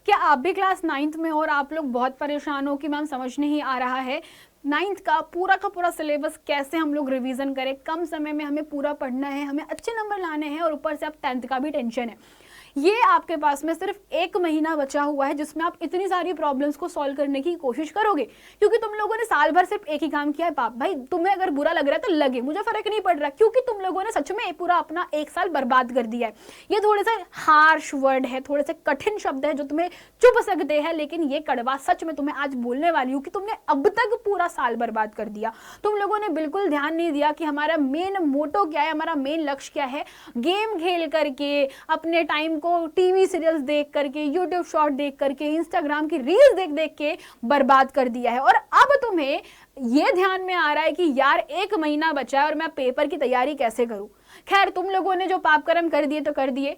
क्या आप भी क्लास 9th में हो और आप लोग बहुत परेशान हो कि मैम समझ नहीं आ रहा है 9th का पूरा सिलेबस कैसे हम लोग रिवीजन करें, कम समय में हमें पूरा पढ़ना है, हमें अच्छे नंबर लाने हैं और ऊपर से अब 10th का भी टेंशन है। ये आपके पास में सिर्फ 1 महीना बचा हुआ है जिसमें आप इतनी सारी प्रॉब्लम्स को सॉल्व करने की कोशिश करोगे, क्योंकि तुम लोगों ने साल भर सिर्फ एक ही काम किया है। पाप भाई, तुम्हें अगर बुरा लग रहा है तो लगे, मुझे फर्क नहीं पड़ रहा, क्योंकि तुम लोगों ने सच में पूरा अपना 1 साल बर्बाद कर दिया है। ये थोड़े से हार्श वर्ड है, थोड़े से कठिन शब्द है जो तुम्हें चुभ सकते हैं, लेकिन ये कड़वा सच में तुम्हें आज बोलने वाली हूँ कि तुमने अब तक पूरा साल बर्बाद कर दिया। तुम लोगों ने बिल्कुल ध्यान नहीं दिया कि हमारा मेन मोटो क्या है, हमारा मेन लक्ष्य क्या है। गेम खेल करके, अपने टाइम को टीवी सीरियल्स देख करके, यूट्यूब शॉर्ट देख करके, इंस्टाग्राम की रील्स देख देख के बर्बाद कर दिया है। और अब तुम्हें ये ध्यान में आ रहा है कि यार 1 महीना बचा है और मैं पेपर की तैयारी कैसे करूं। खैर, तुम लोगों ने जो पाप कर्म कर दिए तो कर दिए।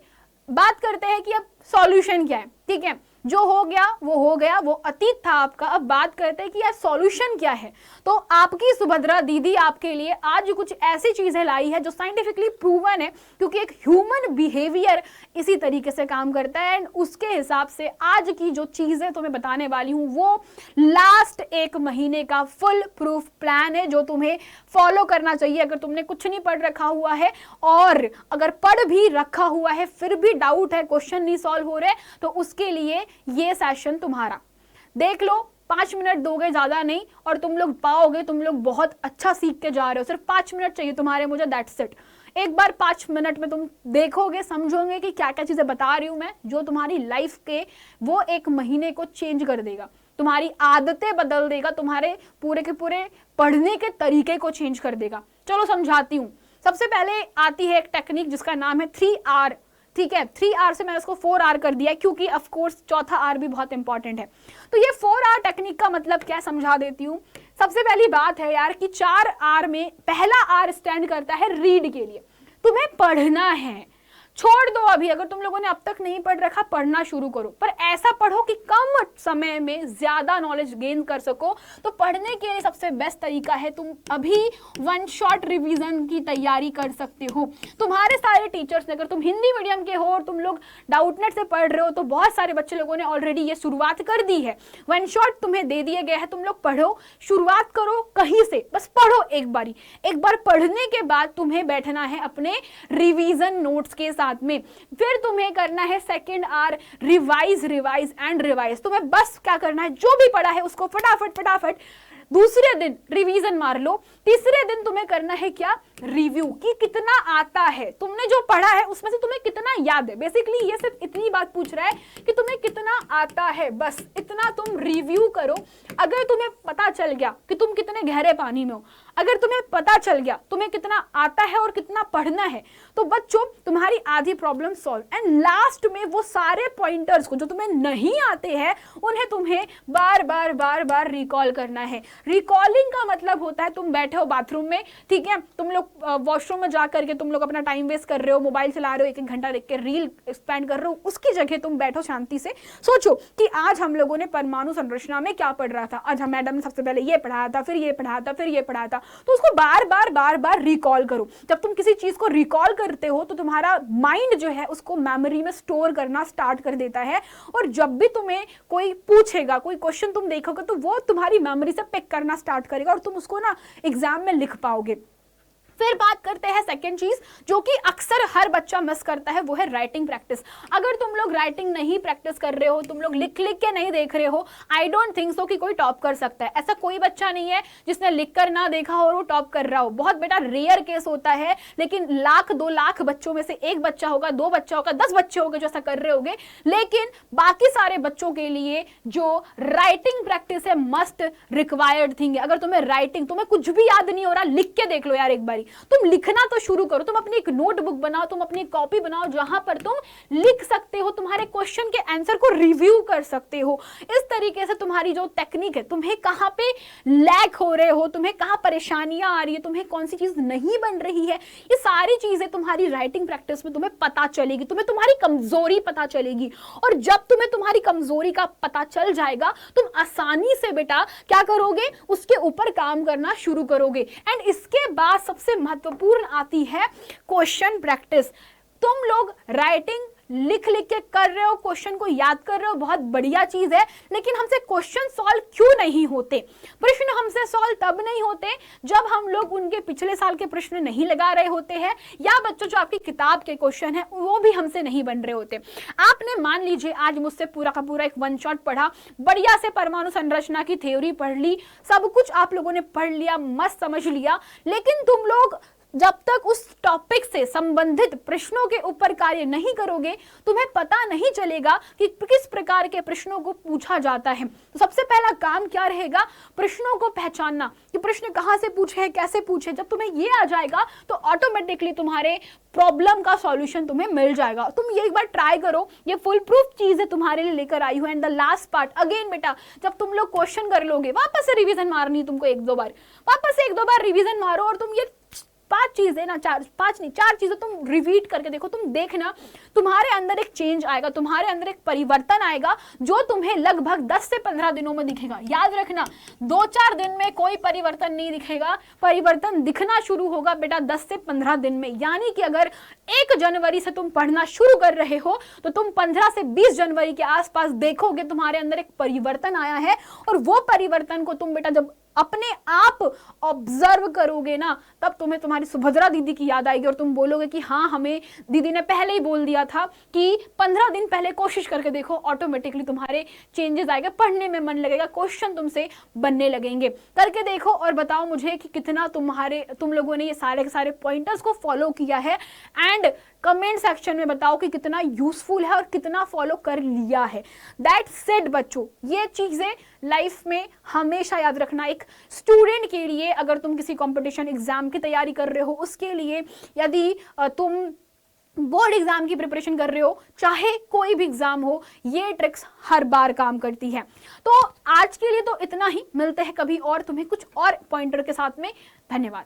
बात करते हैं कि अब सॉल्यूशन क्या है। ठीक है, जो हो गया वो हो गया, वो अतीत था आपका। अब बात करते हैं कि यार सॉल्यूशन क्या है। तो आपकी सुभद्रा दीदी आपके लिए आज कुछ ऐसी चीजें लाई है जो साइंटिफिकली प्रूवन है, क्योंकि एक ह्यूमन बिहेवियर इसी तरीके से काम करता है। एंड उसके हिसाब से आज की जो चीजें तुम्हें बताने वाली हूं वो लास्ट 1 महीने का फुल प्रूफ प्लान है जो तुम्हें फॉलो करना चाहिए। अगर तुमने कुछ नहीं पढ़ रखा हुआ है और अगर पढ़ भी रखा हुआ है फिर भी डाउट है, क्वेश्चन नहीं सॉल्व हो रहे, तो उसके लिए ये सेशन तुम्हारा। देख लो, 5 मिनट दोगे, ज्यादा नहीं, और तुम लोग पाओगे, तुम लोग बहुत अच्छा सीख के जा रहे हो। सिर्फ 5 मिनट चाहिए तुम्हारे मुझे, दैट्स इट। एक बार 5 मिनट में तुम देखोगे, समझोगे कि क्या क्या चीजें बता रही हूं मैं, जो तुम्हारी लाइफ के वो 1 महीने को चेंज कर देगा, तुम्हारी आदतें बदल देगा, तुम्हारे पूरे के पूरे पढ़ने के तरीके को चेंज कर देगा। चलो समझाती हूँ। सबसे पहले आती है एक टेक्निक जिसका नाम है 3R। ठीक है, 3R से मैंने उसको 4R कर दिया क्योंकि ऑफ कोर्स चौथा R भी बहुत इंपॉर्टेंट है। तो ये 4R टेक्निक का मतलब क्या, समझा देती हूँ। सबसे पहली बात है यार कि 4R में पहला R स्टैंड करता है रीड के लिए। तुम्हें पढ़ना है, छोड़ दो अभी, अगर तुम लोगों ने अब तक नहीं पढ़ रखा पढ़ना शुरू करो, पर ऐसा पढ़ो कि कम समय में ज्यादा नॉलेज गेन कर सको। तो पढ़ने के लिए सबसे बेस्ट तरीका है तुम अभी 1 शॉट रिवीजन की तैयारी कर सकते हो। तुम्हारे सारे टीचर्स ने, अगर तुम हिंदी मीडियम के हो और तुम लोग डाउटनेट से पढ़ रहे हो तो बहुत सारे बच्चे लोगों ने ऑलरेडी ये शुरुआत कर दी है। 1 शॉट तुम्हें दे दिए गए हैं, तुम लोग पढ़ो, शुरुआत करो कहीं से, बस पढ़ो एक बारी। एक बार पढ़ने के बाद तुम्हें बैठना है अपने रिवीजन नोट्स के साथ में। फिर तुम्हें करना है 2R, revise revise and revise. तुम्हें बस क्या करना है, जो भी पढ़ा है उसको फटाफट दूसरे दिन रिवीजन मार लो। तीसरे दिन तुम्हें करना है क्या, रिव्यू, कि कितना आता है, तुमने जो पढ़ा है उसमें से तुम्हें कितना याद है। बेसिकली ये सिर्फ इतनी बात पूछ रहा है कि तुम्हें कितना आता है, बस इतना तुम रिव्यू करो। अगर तुम्हें पता चल गया कि तुम कितने गहरे पानी में हो, अगर तुम्हें पता चल गया तुम्हें कितना आता है और कितना पढ़ना है, तो बच्चों तुम्हारी आधी प्रॉब्लम सॉल्व। एंड लास्ट में वो सारे पॉइंटर्स को जो तुम्हें नहीं आते हैं उन्हें तुम्हें बार बार रिकॉल करना है। रिकॉलिंग का मतलब होता है तुम बैठे हो बाथरूम में, ठीक है, तुम लोग वॉशरूम में जा करके तुम लोग अपना टाइम वेस्ट कर रहे हो, मोबाइल चला रहे हो, 1-1 घंटा देख के रील स्पेंड कर रहे हो, उसकी जगह तुम बैठो शांति से, सोचो कि आज हम लोगों ने परमाणु संरचना में क्या पढ़ रहा था। आज हम मैडम ने सबसे पहले ये पढ़ाया था, फिर ये पढ़ाया था, फिर ये पढ़ाया था। तो उसको बार बार रिकॉल करो। जब तुम किसी चीज को रिकॉल करते हो तो तुम्हारा माइंड जो है उसको मेमोरी में स्टोर करना स्टार्ट कर देता है, और जब भी तुम्हें कोई पूछेगा, कोई क्वेश्चन तुम देखोगे तो वो तुम्हारी मेमोरी से पिक करना स्टार्ट करेगा और तुम उसको ना एग्जाम में लिख पाओगे। फिर बात करते हैं सेकंड चीज जो कि अक्सर हर बच्चा मिस करता है, वो है राइटिंग प्रैक्टिस। अगर तुम लोग राइटिंग नहीं प्रैक्टिस कर रहे हो, तुम लोग लिख के नहीं देख रहे हो, आई डोंट थिंक सो कि कोई टॉप कर सकता है। ऐसा कोई बच्चा नहीं है जिसने लिख कर ना देखा हो और वो टॉप कर रहा हो। बहुत बेटा रेयर केस होता है, लेकिन 1,00,000-2 लाख बच्चों में से 1 बच्चा होगा, 2 बच्चा होगा, 10 बच्चे होंगे जो ऐसा कर रहे होंगे। लेकिन बाकी सारे बच्चों के लिए जो राइटिंग प्रैक्टिस है मस्ट रिक्वायर्ड थिंग है। अगर तुम्हें राइटिंग, तुम्हें कुछ भी याद नहीं हो रहा, लिख के देख लो यार एक बारी। तुम लिखना तो शुरू करो, तुम अपनी एक नोटबुक बनाओ, तुम अपनी कॉपी बनाओ जहां पर तुम लिख सकते हो, तुम्हारे क्वेश्चन के आंसर को रिव्यू कर सकते हो। इस तरीके से तुम्हारी जो टेक्निक है, तुम्हें कहां पे लैग हो रहे हो, तुम्हें कहां परेशानियां आ रही है, तुम्हें कौन सी चीज नहीं बन रही है, ये सारी चीजें तुम्हारी राइटिंग प्रैक्टिस में तुम्हें पता चलेगी। तुम्हें तुम्हारी कमजोरी पता चलेगी, और जब तुम्हें तुम्हारी कमजोरी का पता चल जाएगा तुम आसानी से बेटा क्या करोगे, उसके ऊपर काम करना शुरू करोगे। एंड इसके बाद सबसे महत्वपूर्ण आती है क्वेश्चन प्रैक्टिस। तुम लोग राइटिंग लिख लिख के कर रहे हो, क्वेश्चन को याद कर रहे हो, बहुत बढ़िया चीज है, लेकिन हमसे क्वेश्चन सॉल्व क्यों नहीं होते? प्रश्न हमसे सॉल्व तब नहीं होते जब हम लोग उनके पिछले साल के प्रश्न नहीं लगा रहे होते हैं, या बच्चों जो आपकी किताब के क्वेश्चन है वो भी हमसे नहीं बन रहे होते। आपने मान लीजिए आज मुझसे पूरा का पूरा एक वन शॉट पढ़ा, बढ़िया से परमाणु संरचना की थ्योरी पढ़ ली, सब कुछ आप लोगों ने पढ़ लिया, मस्त समझ लिया, लेकिन तुम लोग जब तक उस टॉपिक से संबंधित प्रश्नों के ऊपर कार्य नहीं करोगे, तुम्हें पता नहीं चलेगा कि किस प्रकार के प्रश्नों को पूछा जाता है। तो सबसे पहला काम क्या रहेगा? प्रश्नों को पहचानना कि प्रश्न कहां से पूछे हैं, कैसे पूछे। जब तुम्हें ये आ जाएगा तो ऑटोमेटिकली तुम्हारे प्रॉब्लम का सॉल्यूशन तुम्हें मिल जाएगा। तुम ये एक बार ट्राई करो, ये फुल प्रूफ चीज है तुम्हारे लिए लेकर आई हूं। And the last part again बेटा, जब तुम लोग क्वेश्चन कर लोगे, वापस से रिवीजन मारनी है तुमको, एक दो बार रिवीजन मारो, और तुम ये पांच चीजें ना, चार चीजें तुम रिपीट करके देखो, तुम देखना तुम्हारे अंदर एक चेंज आएगा, तुम्हारे अंदर एक परिवर्तन आएगा, जो तुम्हें लगभग 10 से 15 दिनों में दिखेगा। याद रखना, 2-4 दिन में कोई परिवर्तन नहीं दिखेगा, परिवर्तन दिखना शुरू होगा बेटा 10 से 15 दिन में। यानी कि अगर 1 जनवरी से तुम पढ़ना शुरू कर रहे हो तो तुम 15 से 20 जनवरी के आसपास देखोगे तुम्हारे अंदर एक परिवर्तन आया है। और वो परिवर्तन को तुम बेटा जब अपने आप ऑब्जर्व करोगे ना, तब तुम्हें तुम्हारी सुभद्रा दीदी की याद आएगी और तुम बोलोगे कि हाँ, हमें दीदी ने पहले ही बोल दिया था कि 15 दिन पहले कोशिश करके देखो, ऑटोमेटिकली तुम्हारे चेंजेस आएगा, पढ़ने में मन लगेगा, क्वेश्चन तुमसे बनने लगेंगे। करके देखो और बताओ मुझे कि कितना तुम लोगों ने ये सारे के सारे पॉइंटर्स को फॉलो किया है। एंड कमेंट सेक्शन में बताओ कि कितना यूजफुल है और कितना फॉलो कर लिया है। दैट्स इट बच्चों, ये चीजें लाइफ में हमेशा याद रखना। एक स्टूडेंट के लिए, अगर तुम किसी कंपटीशन एग्जाम की तैयारी कर रहे हो, उसके लिए, यदि तुम बोर्ड एग्जाम की प्रिपरेशन कर रहे हो, चाहे कोई भी एग्जाम हो, ये ट्रिक्स हर बार काम करती है। तो आज के लिए तो इतना ही, मिलते हैं कभी और तुम्हें कुछ और पॉइंटर के साथ में। धन्यवाद।